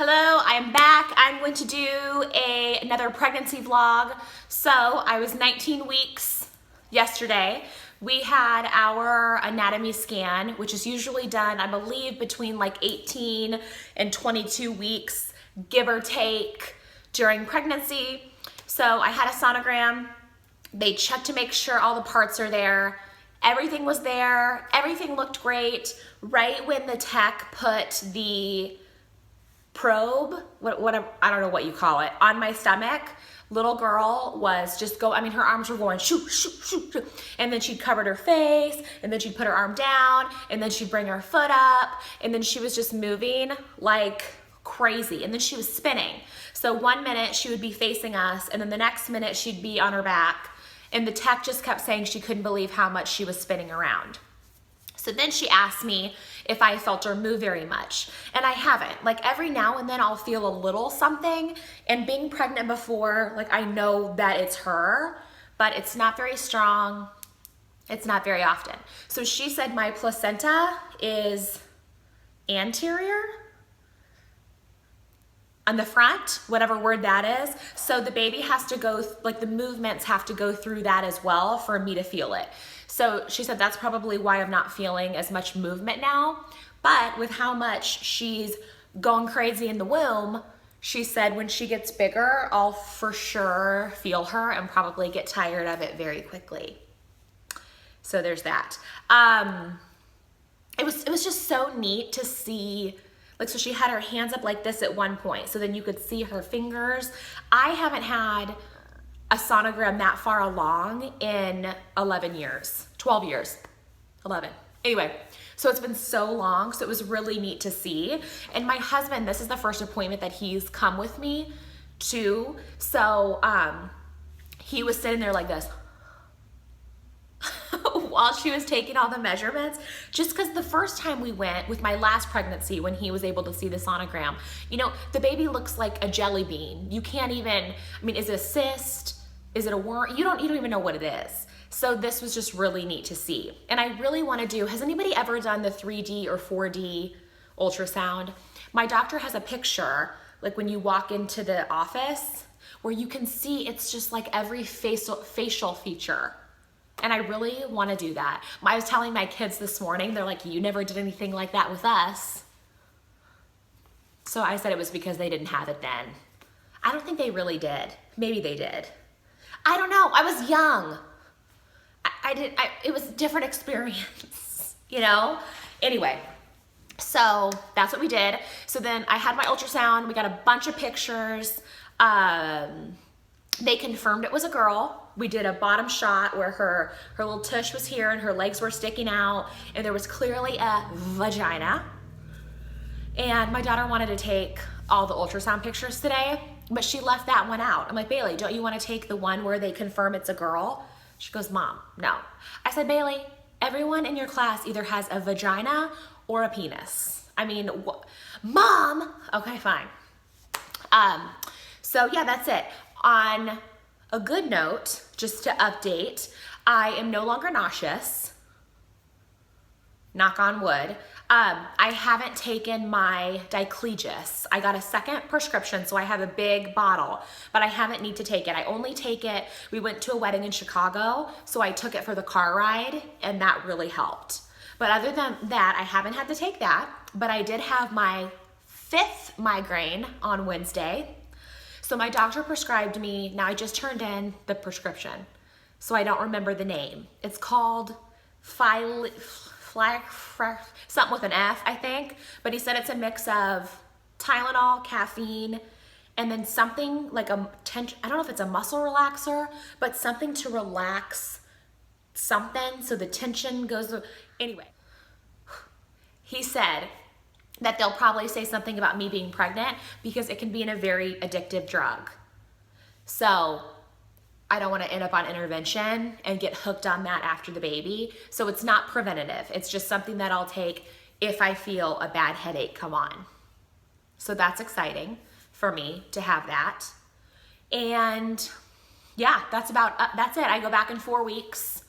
Hello, I'm back. I'm going to do another pregnancy vlog. So I was 19 weeks yesterday. We had our anatomy scan, which is usually done, I believe, between like 18 and 22 weeks, give or take, during pregnancy. So I had a sonogram. They checked to make sure all the parts are there. Everything was there. Everything looked great. Right when the tech put the probe, I don't know what you call it, on my stomach, little girl was just her arms were going shoot, shoot, shoot, shoot. And then she'd covered her face, and then she'd put her arm down, and then she'd bring her foot up, and then she was just moving like crazy, and then she was spinning. So 1 minute she would be facing us, and then the next minute she'd be on her back, and the tech just kept saying she couldn't believe how much she was spinning around. So then she asked me if I felt her move very much, and I haven't. Like every now and then I'll feel a little something, and being pregnant before, like I know that it's her, but it's not very strong. It's not very often. So she said my placenta is anterior on the front, whatever word that is. So the baby has to go, like the movements have to go through that as well for me to feel it. So she said that's probably why I'm not feeling as much movement now. But with how much she's going crazy in the womb, she said when she gets bigger, I'll for sure feel her and probably get tired of it very quickly. So there's that. It was just so neat to see. Like, so she had her hands up like this at one point, so then you could see her fingers. I haven't had a sonogram that far along in 11 years, 12 years, 11. Anyway, so it's been so long, so it was really neat to see. And my husband, this is the first appointment that he's come with me to, so he was sitting there like this while she was taking all the measurements, just because the first time we went with my last pregnancy, when he was able to see the sonogram, you know, the baby looks like a jelly bean. You can't even, I mean, is it a cyst? Is it a worm? You don't even know what it is. So this was just really neat to see. And I really want to do, has anybody ever done the 3D or 4D ultrasound? My doctor has a picture, like when you walk into the office, where you can see it's just like every facial feature. And I really want to do that. I was telling my kids this morning, they're like, you never did anything like that with us. So I said it was because they didn't have it then. I don't think they really did. Maybe they did. I don't know. I was young. It was a different experience, you know? Anyway, so that's what we did. So then I had my ultrasound. We got a bunch of pictures. They confirmed it was a girl. We did a bottom shot where her little tush was here and her legs were sticking out, and there was clearly a vagina. And my daughter wanted to take all the ultrasound pictures today, but she left that one out. I'm like, Bailey, don't you want to take the one where they confirm it's a girl? She goes, Mom, no. I said, Bailey, everyone in your class either has a vagina or a penis. I mean, Mom, okay, fine. So yeah, that's it. On a good note, just to update, I am no longer nauseous. Knock on wood. I haven't taken my diclegis. I got a second prescription, so I have a big bottle, but I haven't need to take it. I only take it, we went to a wedding in Chicago, so I took it for the car ride, and that really helped. But other than that, I haven't had to take that, but I did have my 5th migraine on Wednesday. So my doctor prescribed me, now I just turned in the prescription, so I don't remember the name. It's called something with an F, I think, but he said it's a mix of Tylenol, caffeine, and then something like I don't know if it's a muscle relaxer, but something to relax something so the tension goes. Anyway, he said that they'll probably say something about me being pregnant because it can be in a very addictive drug. So I don't want to end up on intervention and get hooked on that after the baby. So it's not preventative. It's just something that I'll take if I feel a bad headache come on. So that's exciting for me to have that. And yeah, that's it. I go back in 4 weeks.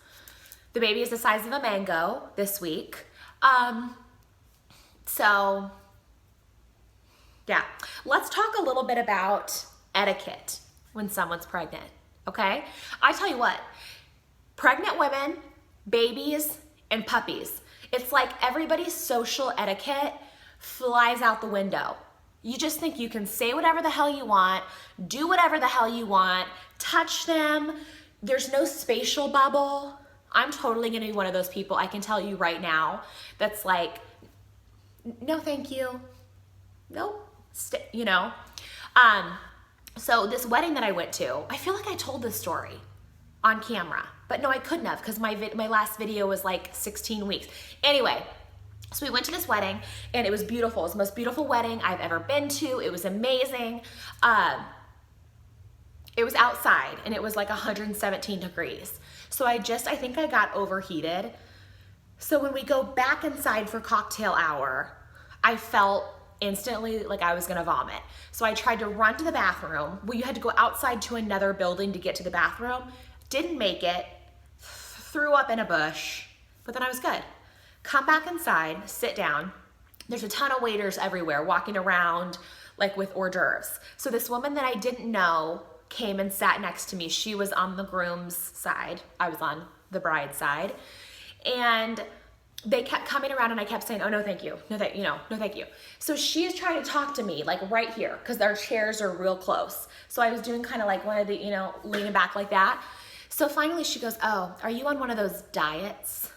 The baby is the size of a mango this week. So Yeah. Let's talk a little bit about etiquette when someone's pregnant, okay? I tell you what, pregnant women, babies, and puppies, it's like everybody's social etiquette flies out the window. You just think you can say whatever the hell you want, do whatever the hell you want, touch them. There's no spatial bubble. I'm totally gonna be one of those people, I can tell you right now, that's like, no thank you, nope, you know? So this wedding that I went to, I feel like I told this story on camera, but no, I couldn't have because my last video was like 16 weeks. Anyway, so we went to this wedding and it was beautiful. It was the most beautiful wedding I've ever been to. It was amazing. It was outside and it was like 117 degrees. So I think I got overheated. So when we go back inside for cocktail hour, I felt instantly like I was gonna vomit. So I tried to run to the bathroom. Well, you had to go outside to another building to get to the bathroom. Didn't make it, threw up in a bush, but then I was good. Come back inside, sit down. There's a ton of waiters everywhere walking around like with hors d'oeuvres. So this woman that I didn't know came and sat next to me. She was on the groom's side. I was on the bride's side. And they kept coming around and I kept saying, oh, no, thank you. No, no, thank you. So she is trying to talk to me like right here because our chairs are real close. So I was doing kind of like one of the, leaning back like that. So finally she goes, oh, are you on one of those diets?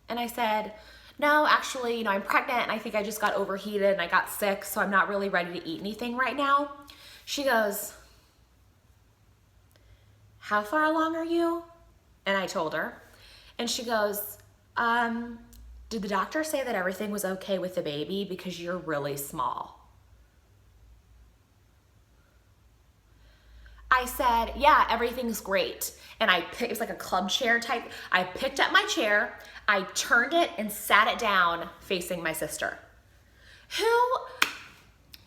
And I said, no, actually, I'm pregnant and I think I just got overheated and I got sick. So I'm not really ready to eat anything right now. She goes, how far along are you? And I told her. And she goes, did the doctor say that everything was okay with the baby because you're really small? I said, yeah, everything's great. And it was like a club chair type. I picked up my chair, I turned it and sat it down facing my sister.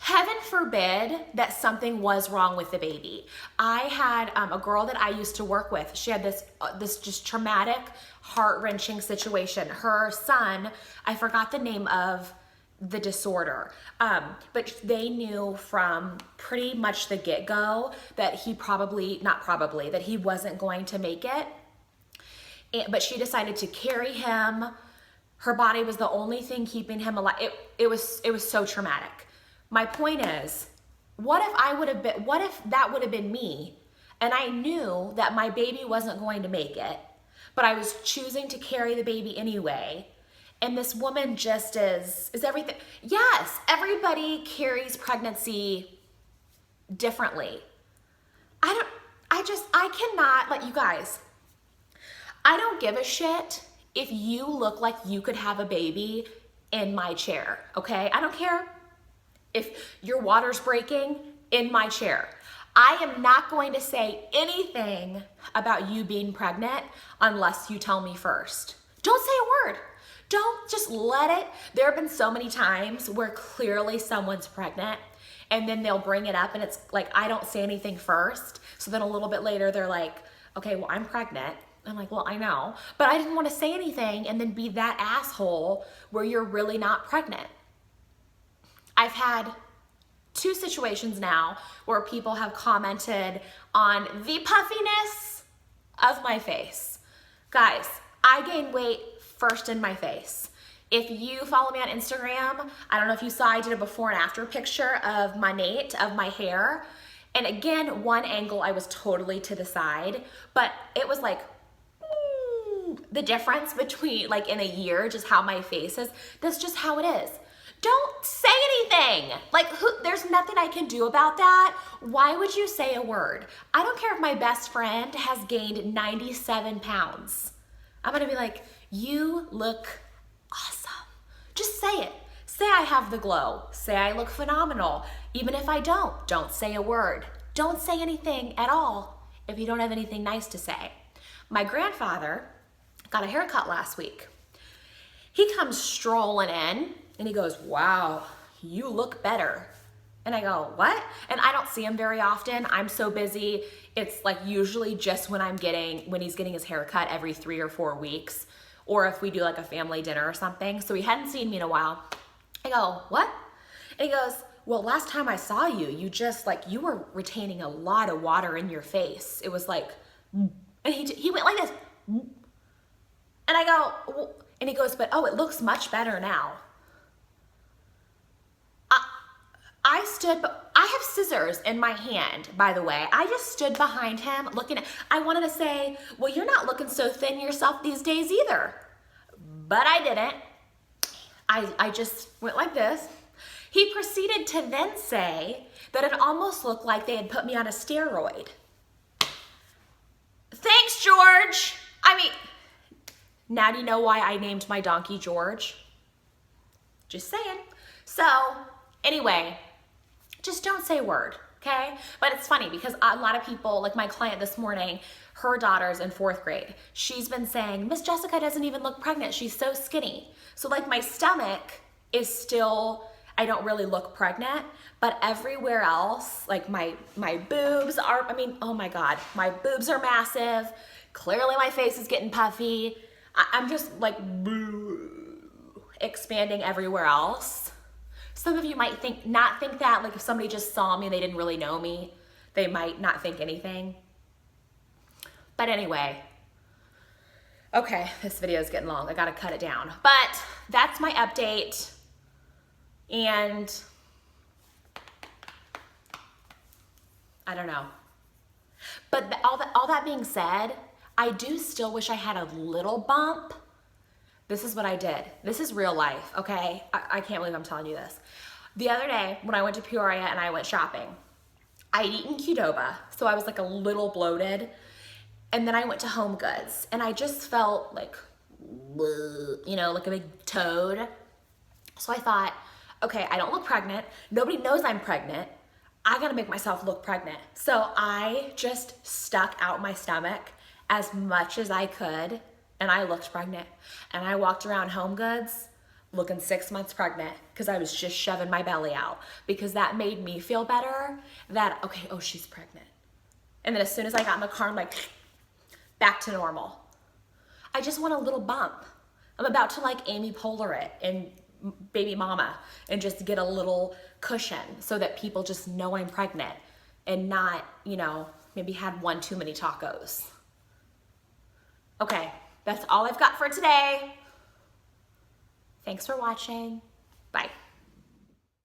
Heaven forbid that something was wrong with the baby. I had a girl that I used to work with. She had this just traumatic, heart-wrenching situation. Her son, I forgot the name of the disorder, but they knew from pretty much the get-go that that he wasn't going to make it. But she decided to carry him. Her body was the only thing keeping him alive. It was so traumatic. My point is, what if that would have been me and I knew that my baby wasn't going to make it, but I was choosing to carry the baby anyway, and this woman just is everything. Yes, everybody carries pregnancy differently. I cannot let you guys, I don't give a shit if you look like you could have a baby in my chair, okay? I don't care. If your water's breaking, in my chair. I am not going to say anything about you being pregnant unless you tell me first. Don't say a word. Don't just let it. There have been so many times where clearly someone's pregnant and then they'll bring it up and it's like, I don't say anything first. So then a little bit later, they're like, okay, well, I'm pregnant. I'm like, well, I know, but I didn't want to say anything and then be that asshole where you're really not pregnant. I've had 2 situations now where people have commented on the puffiness of my face. Guys, I gain weight first in my face. If you follow me on Instagram, I don't know if you saw, I did a before and after picture of my nape, of my hair. And again, one angle I was totally to the side, but it was like, the difference between like in a year, just how my face is, that's just how it is. Don't say anything. Like, there's nothing I can do about that. Why would you say a word? I don't care if my best friend has gained 97 pounds. I'm gonna be like, you look awesome. Just say it. Say I have the glow. Say I look phenomenal. Even if I don't say a word. Don't say anything at all if you don't have anything nice to say. My grandfather got a haircut last week. He comes strolling in and he goes, wow, you look better. And I go, what? And I don't see him very often. I'm so busy. It's like usually just when he's getting his haircut every 3 or 4 weeks, or if we do like a family dinner or something. So he hadn't seen me in a while. I go, what? And he goes, well, last time I saw you, you were retaining a lot of water in your face. It was like, and he went like this. And I go, well, and he goes, but oh, it looks much better now. I have scissors in my hand, by the way. I just stood behind him I wanted to say, well, you're not looking so thin yourself these days either. But I didn't. I just went like this. He proceeded to then say that it almost looked like they had put me on a steroid. Thanks, George. I mean, now do you know why I named my donkey George? Just saying. So, anyway, just don't say a word, okay? But it's funny because a lot of people, like my client this morning, her daughter's in 4th grade. She's been saying, Miss Jessica doesn't even look pregnant. She's so skinny. So like my stomach is still, I don't really look pregnant, but everywhere else, like my boobs are, I mean, oh my God, my boobs are massive. Clearly my face is getting puffy. I'm just like expanding everywhere else. Some of you might not think that, like if somebody just saw me and they didn't really know me, they might not think anything. But anyway, okay, this video is getting long. I gotta cut it down. But that's my update. And I don't know. But all that being said, I do still wish I had a little bump. This is what I did. This is real life, okay? I can't believe I'm telling you this. The other day, when I went to Peoria and I went shopping, I had eaten Qdoba, so I was like a little bloated. And then I went to Home Goods, and I just felt like, you know, like a big toad. So I thought, okay, I don't look pregnant. Nobody knows I'm pregnant. I gotta make myself look pregnant. So I just stuck out my stomach as much as I could, and I looked pregnant. And I walked around Home Goods looking 6 months pregnant because I was just shoving my belly out because that made me feel better that, okay, oh, she's pregnant. And then as soon as I got in the car, I'm like, back to normal. I just want a little bump. I'm about to like Amy Poehler it in Baby Mama and just get a little cushion so that people just know I'm pregnant and not, you know, maybe had one too many tacos. Okay, that's all I've got for today. Thanks for watching. Bye.